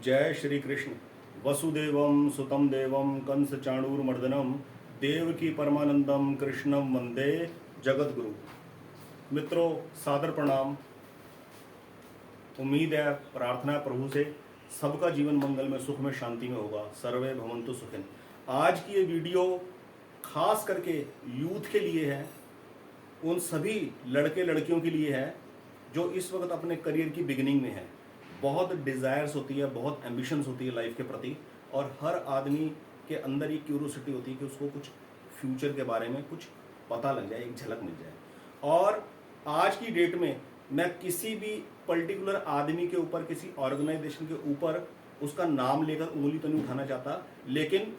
जय श्री कृष्ण। वसुदेवम सुतम देवम कंस चाणूरमर्दनम देवकी परमानंदम कृष्णम वंदे जगत गुरु। मित्रों, सादर प्रणाम। उम्मीद है, प्रार्थना है प्रभु से सबका जीवन मंगल में, सुख में, शांति में होगा। सर्वे भवन्तु सुखिन। आज की ये वीडियो खास करके यूथ के लिए है, उन सभी लड़के लड़कियों के लिए है जो इस वक्त अपने करियर की बिगिनिंग में है। बहुत डिज़ायर्स होती है, बहुत एम्बिशंस होती है लाइफ के प्रति, और हर आदमी के अंदर ये क्यूरोसिटी होती है कि उसको कुछ फ्यूचर के बारे में कुछ पता लग जाए, एक झलक मिल जाए। और आज की डेट में मैं किसी भी पर्टिकुलर आदमी के ऊपर, किसी ऑर्गेनाइजेशन के ऊपर उसका नाम लेकर उंगली तो नहीं उठाना चाहता, लेकिन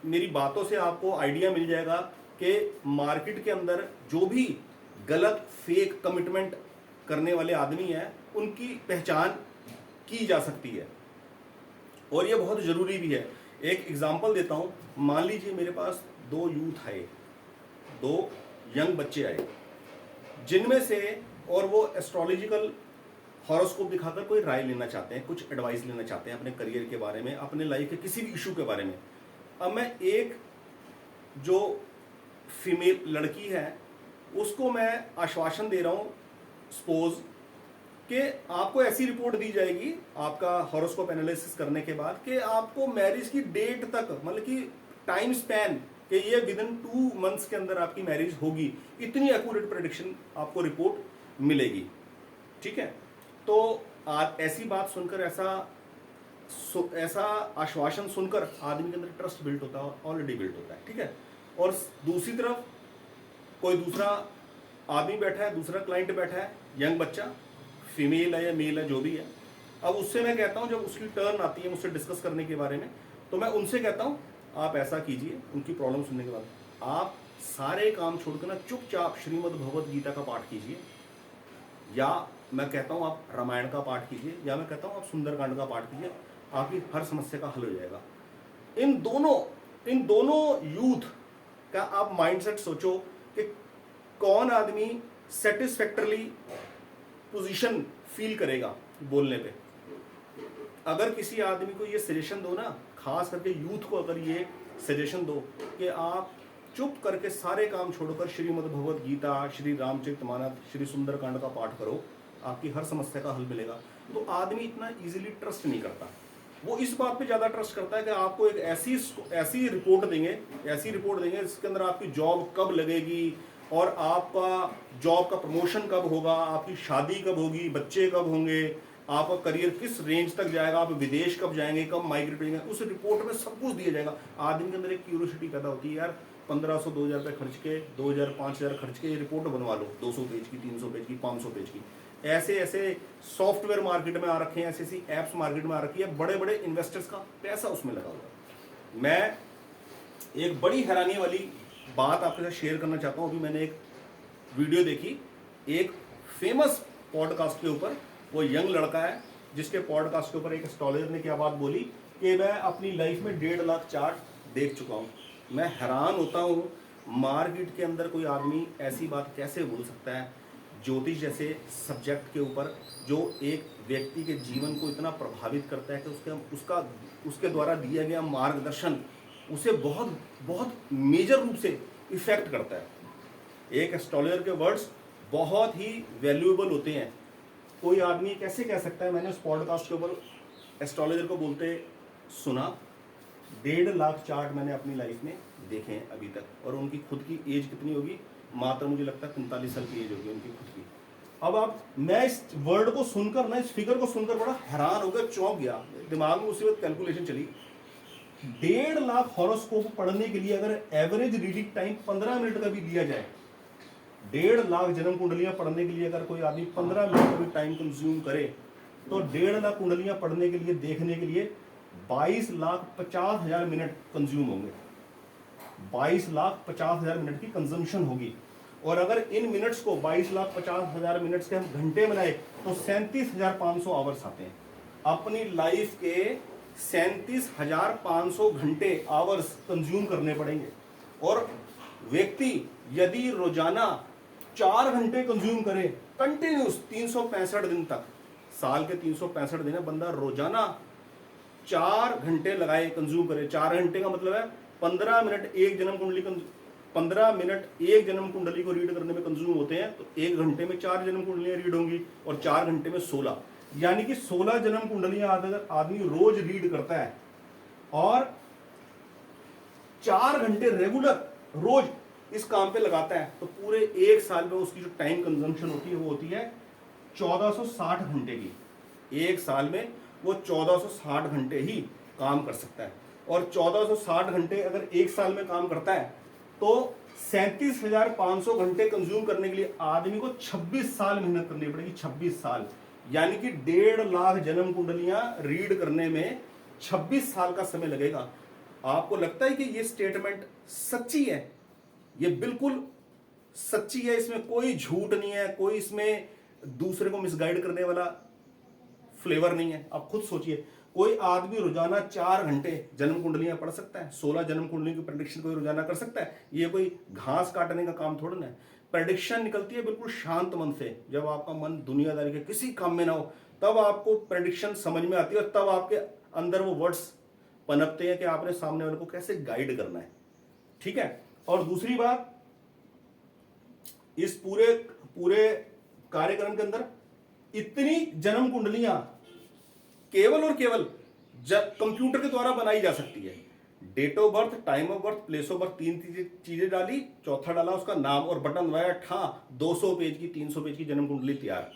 मेरी बातों से आपको आइडिया मिल जाएगा कि मार्केट के अंदर जो भी गलत फेक कमिटमेंट करने वाले आदमी हैं उनकी पहचान की जा सकती है, और ये बहुत ज़रूरी भी है। एक एग्जांपल देता हूँ। मान लीजिए मेरे पास दो यूथ आए, दो यंग बच्चे आए, जिनमें से और वो एस्ट्रोलॉजिकल हॉरोस्कोप दिखाकर कोई राय लेना चाहते हैं, कुछ एडवाइस लेना चाहते हैं अपने करियर के बारे में, अपने लाइफ के किसी भी इशू के बारे में। अब मैं एक जो फीमेल लड़की है उसको मैं आश्वासन दे रहा हूँ, सपोज कि आपको ऐसी रिपोर्ट दी जाएगी आपका हॉरोस्कोप एनालिसिस करने के बाद कि आपको मैरिज की डेट तक, मतलब कि टाइम स्पैन, कि ये विद इन 2 मंथ्स के अंदर आपकी मैरिज होगी। इतनी एक्यूरेट प्रेडिक्शन आपको रिपोर्ट मिलेगी। ठीक है, तो ऐसी बात सुनकर, ऐसा आश्वासन सुनकर आदमी के अंदर ट्रस्ट बिल्ड होता है, ऑलरेडी बिल्ड होता है। ठीक है, और दूसरी तरफ कोई दूसरा आदमी बैठा है, दूसरा क्लाइंट बैठा है, यंग बच्चा, फीमेल है या मेल है, जो भी है। अब उससे मैं कहता हूँ, जब उसकी टर्न आती है मुझसे डिस्कस करने के बारे में, तो मैं उनसे कहता हूँ आप ऐसा कीजिए। उनकी प्रॉब्लम सुनने के बाद आप सारे काम छोड़कर ना चुपचाप श्रीमद् भगवत गीता का पाठ कीजिए, या मैं कहता हूँ आप रामायण का पाठ कीजिए, या मैं कहता हूँ आप सुंदरकांड का पाठ कीजिए। आपकी हर समस्या का हल हो जाएगा। इन दोनों यूथ का आप माइंडसेट सोचो कि कौन आदमी सेटिस्फैक्टरली पोजीशन फील करेगा बोलने पे। अगर किसी आदमी को ये सजेशन दो ना, खास करके यूथ को अगर ये सजेशन दो कि आप चुप करके सारे काम छोड़कर श्रीमद् भगवत गीता, श्री रामचरितमानस, श्री सुंदरकांड का पाठ करो, आपकी हर समस्या का हल मिलेगा, तो आदमी इतना इजीली ट्रस्ट नहीं करता। वो इस बात पे ज़्यादा ट्रस्ट करता है कि आपको एक ऐसी रिपोर्ट देंगे जिसके अंदर आपकी जॉब कब लगेगी, और आपका जॉब का प्रमोशन कब होगा, आपकी शादी कब होगी, बच्चे कब होंगे, आपका करियर किस रेंज तक जाएगा, आप विदेश कब जाएंगे, कब माइग्रेट होंगे, उस रिपोर्ट में सब कुछ दिया जाएगा। आदमी के अंदर एक क्यूरियोसिटी पैदा होती है, यार 1500 2000 रुपये खर्च के, 2000 5000 खर्च के ये रिपोर्ट बनवा लो, 200 पेज की, 300 पेज की, 500 पेज की। ऐसे सॉफ्टवेयर मार्केट में आ रखे हैं, ऐसी ऐप्स मार्केट में आ रखी है, बड़े बड़े इन्वेस्टर्स का पैसा उसमें लगा हुआ है। मैं एक बड़ी हैरानी वाली बात आपके साथ शेयर करना चाहता हूँ। अभी मैंने एक वीडियो देखी, एक फेमस पॉडकास्ट के ऊपर। वो यंग लड़का है जिसके पॉडकास्ट के ऊपर एक एस्ट्रोलॉजर ने क्या बात बोली कि मैं अपनी लाइफ में 1.5 लाख चार्ट देख चुका हूँ। मैं हैरान होता हूँ, मार्केट के अंदर कोई आदमी ऐसी बात कैसे बोल सकता है, ज्योतिष जैसे सब्जेक्ट के ऊपर, जो एक व्यक्ति के जीवन को इतना प्रभावित करता है कि उसके द्वारा दिया गया मार्गदर्शन उसे बहुत बहुत मेजर रूप से इफेक्ट करता है। एक एस्ट्रोलॉजर के वर्ड्स बहुत ही वैल्यूएबल होते हैं। कोई आदमी कैसे कह सकता है, मैंने उस पॉडकास्ट के ऊपर एस्ट्रोलॉजर को बोलते सुना, 1.5 लाख चार्ट मैंने अपनी लाइफ में देखे हैं अभी तक, और उनकी खुद की एज कितनी होगी, मात्र मुझे लगता है 45 साल की एज होगी उनकी खुद की। अब मैं इस वर्ड को सुनकर ना, इस फिगर को सुनकर बड़ा हैरान हो गया, चौंक गया। दिमाग में उसी वक्त कैलकुलेशन चली, 1.5 लाख हॉरोस्कोप पढ़ने के लिए अगर एवरेज रीडिंग टाइम 15 मिनट का भी दिया जाए, 1.5 लाख जन्म कुंडलियां पढ़ने के लिए अगर कोई आदमी 15 मिनट का भी टाइम कंज्यूम करे, तो 1.5 लाख कुंडलियां पढ़ने के लिए, देखने के लिए 22,50,000 मिनट कंज्यूम होंगे। 22,50,000 मिनट की कंजम्पशन होगी। और अगर इन मिनट्स को 22,50,000 मिनट्स के हम घंटे बनाए तो 37,500 आवर्स आते हैं। अपनी लाइफ के 37,500 घंटे आवर्स कंज्यूम करने पड़ेंगे। और व्यक्ति यदि रोजाना 4 घंटे कंज्यूम करे कंटिन्यूस 365 दिन तक, साल के 365 दिन है, बंदा रोजाना 4 घंटे लगाए, कंज्यूम करे। 4 घंटे का मतलब है 15 मिनट एक जन्म कुंडली 15 मिनट एक जन्म कुंडली को रीड करने में कंज्यूम होते हैं, तो 1 घंटे में 4 जन्म कुंडलियां रीड होंगी और 4 घंटे में 16, यानी कि 16 जन्म कुंडलियां अगर आदमी रोज रीड करता है और 4 घंटे रेगुलर रोज इस काम पे लगाता है, तो पूरे 1 साल में उसकी जो टाइम कंजम्पशन होती है वो होती है 1460 घंटे की। 1 साल में वो 1460 घंटे ही काम कर सकता है, और 1460 घंटे अगर 1 साल में काम करता है तो 37,500 घंटे कंज्यूम करने के लिए आदमी को 26 साल मेहनत करनी पड़ेगी। 26 साल, यानी कि 1.5 लाख जन्म कुंडलियां रीड करने में 26 साल का समय लगेगा। आपको लगता है कि ये स्टेटमेंट सच्ची है? ये बिल्कुल सच्ची है, इसमें कोई झूठ नहीं है, कोई इसमें दूसरे को मिसगाइड करने वाला फ्लेवर नहीं है। आप खुद सोचिए, कोई आदमी रोजाना 4 घंटे जन्म कुंडलियां पढ़ सकता है? 16 जन्म कुंडलियों की प्रेडिक्शन कोई रोजाना कर सकता है? ये कोई घास काटने का काम थोड़ा ना है। प्रेडिक्शन निकलती है बिल्कुल शांत मन से, जब आपका मन दुनियादारी के किसी काम में ना हो, तब आपको प्रेडिक्शन समझ में आती है, और तब आपके अंदर वो वर्ड्स पनपते हैं कि आपने सामने वाले को कैसे गाइड करना है। ठीक है। और दूसरी बात, इस पूरे कार्यक्रम के अंदर इतनी जन्म कुंडलियां केवल और केवल कंप्यूटर के द्वारा बनाई जा सकती है। Date of birth, time of birth, place of birth, 3 चीजें डाली, चौथा डाला उसका नाम और बटन दबाया, ठा 200 पेज की 300 पेज की जन्म कुंडली तैयार।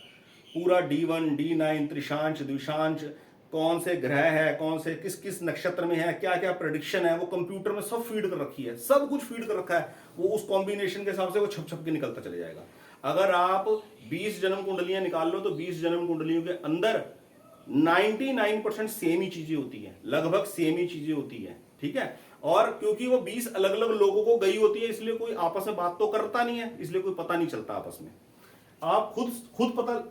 पूरा D1 D9 त्रिशांश द्विशांश, कौन से ग्रह है, कौन से किस किस नक्षत्र में है, क्या क्या प्रेडिक्शन है, वो कंप्यूटर में सब फीड कर रखी है, सब कुछ फीड कर रखा है। वो उस कॉम्बिनेशन के हिसाब से वो छप छप के निकलता चले जाएगा। अगर आप 20 जन्म कुंडलियां निकाल लो तो 20 जन्म कुंडलियों के अंदर 99% सेम ही चीजें होती है, लगभग सेम ही चीजें होती है। ठीक है। और क्योंकि वो 20 अलग अलग लोगों को गई होती है, इसलिए कोई आपस में बात तो करता नहीं है, इसलिए कोई पता नहीं चलता आपस में। आप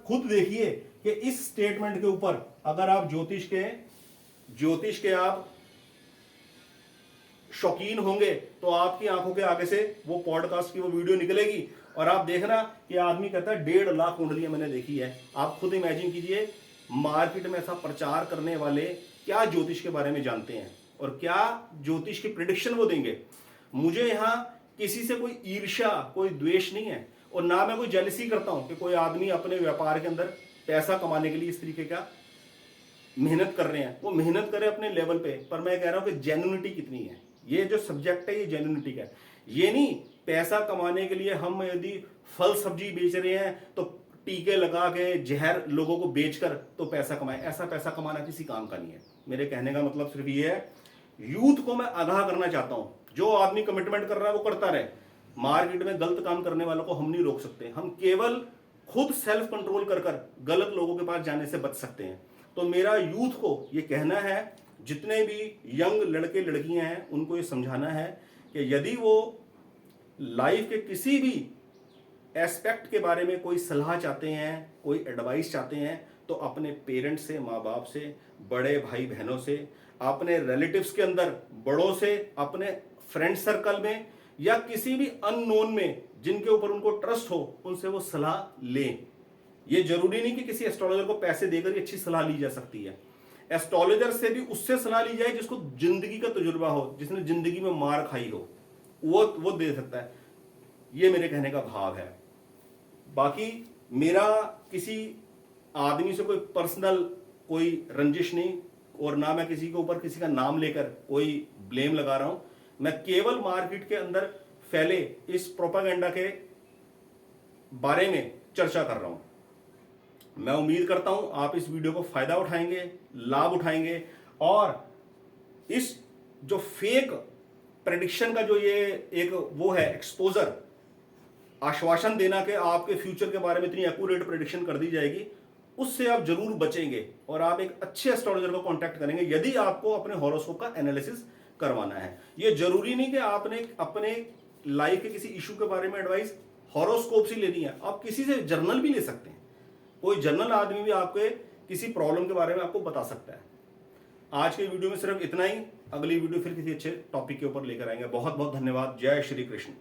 खुद देखिए कि इस स्टेटमेंट के ऊपर अगर आप ज्योतिष के आप शौकीन होंगे तो आपकी आंखों के आगे से वो पॉडकास्ट की वो वीडियो निकलेगी और आप देखना कि आदमी कहता है 1.5 लाख कुंडलियां मैंने देखी है। आप खुद इमेजिन कीजिए, मार्केट में ऐसा प्रचार करने वाले क्या ज्योतिष के बारे में जानते हैं और क्या ज्योतिष की प्रेडिक्शन वो देंगे। मुझे यहां किसी से कोई ईर्ष्या, कोई द्वेष नहीं है, और ना मैं कोई जेलसी करता हूं कि कोई आदमी अपने व्यापार के अंदर पैसा कमाने के लिए इस तरीके का मेहनत कर रहे हैं। वो मेहनत करे अपने लेवल पे, पर मैं कह रहा हूं कि जेन्युइनिटी कितनी है। ये जो सब्जेक्ट है ये जेन्युइनिटी का है। ये नहीं पैसा कमाने के लिए हम यदि फल सब्जी बेच रहे हैं तो टीके लगा के जहर लोगों को बेचकर तो पैसा कमाए। ऐसा पैसा कमाना किसी काम का नहीं है। मेरे कहने का मतलब सिर्फ ये है, यूथ को मैं आगाह करना चाहता हूं, जो आदमी कमिटमेंट कर रहा है वो करता रहे। मार्केट में गलत काम करने वालों को हम नहीं रोक सकते, हम केवल खुद सेल्फ कंट्रोल कर गलत लोगों के पास जाने से बच सकते हैं। तो मेरा यूथ को ये कहना है, जितने भी यंग लड़के लड़कियां हैं उनको ये समझाना है कि यदि वो लाइफ के किसी भी एस्पेक्ट के बारे में कोई सलाह चाहते हैं, कोई एडवाइस चाहते हैं, तो अपने पेरेंट्स से, माँ बाप से, बड़े भाई बहनों से, अपने रिलेटिव्स के अंदर बड़ों से, अपने फ्रेंड सर्कल में या किसी भी अननोन में जिनके ऊपर उनको ट्रस्ट हो, उनसे वो सलाह लें। ये जरूरी नहीं कि किसी एस्ट्रोलॉजर को पैसे देकर ही अच्छी सलाह ली जा सकती है। एस्ट्रोलॉजर से भी उससे सलाह ली जाए जिसको जिंदगी का तजुर्बा हो, जिसने जिंदगी में मार खाई हो, वो दे सकता है। ये मेरे कहने का भाव है। बाकी मेरा किसी आदमी से कोई पर्सनल कोई रंजिश नहीं, और ना मैं किसी के ऊपर किसी का नाम लेकर कोई ब्लेम लगा रहा हूं। मैं केवल मार्केट के अंदर फैले इस प्रोपेगेंडा के बारे में चर्चा कर रहा हूं। मैं उम्मीद करता हूं आप इस वीडियो को फायदा उठाएंगे, लाभ उठाएंगे, और इस जो फेक प्रेडिक्शन का जो ये एक वो है एक्सपोजर, आश्वासन देना कि आपके फ्यूचर के बारे में इतनी एक्यूरेट प्रेडिक्शन कर दी जाएगी, उससे आप जरूर बचेंगे और आप एक अच्छे एस्ट्रोलॉजर को कांटेक्ट करेंगे यदि आपको अपने हॉरोस्कोप का एनालिसिस करवाना है। ये जरूरी नहीं कि आपने अपने लाइफ के किसी इशू के बारे में एडवाइस हॉरोस्कोप से लेनी है, आप किसी से जर्नल भी ले सकते हैं। कोई जर्नल आदमी भी आपके किसी प्रॉब्लम के बारे में आपको बता सकता है। आज के वीडियो में सिर्फ इतना ही। अगली वीडियो फिर किसी अच्छे टॉपिक के ऊपर लेकर आएंगे। बहुत बहुत धन्यवाद। जय श्री कृष्ण।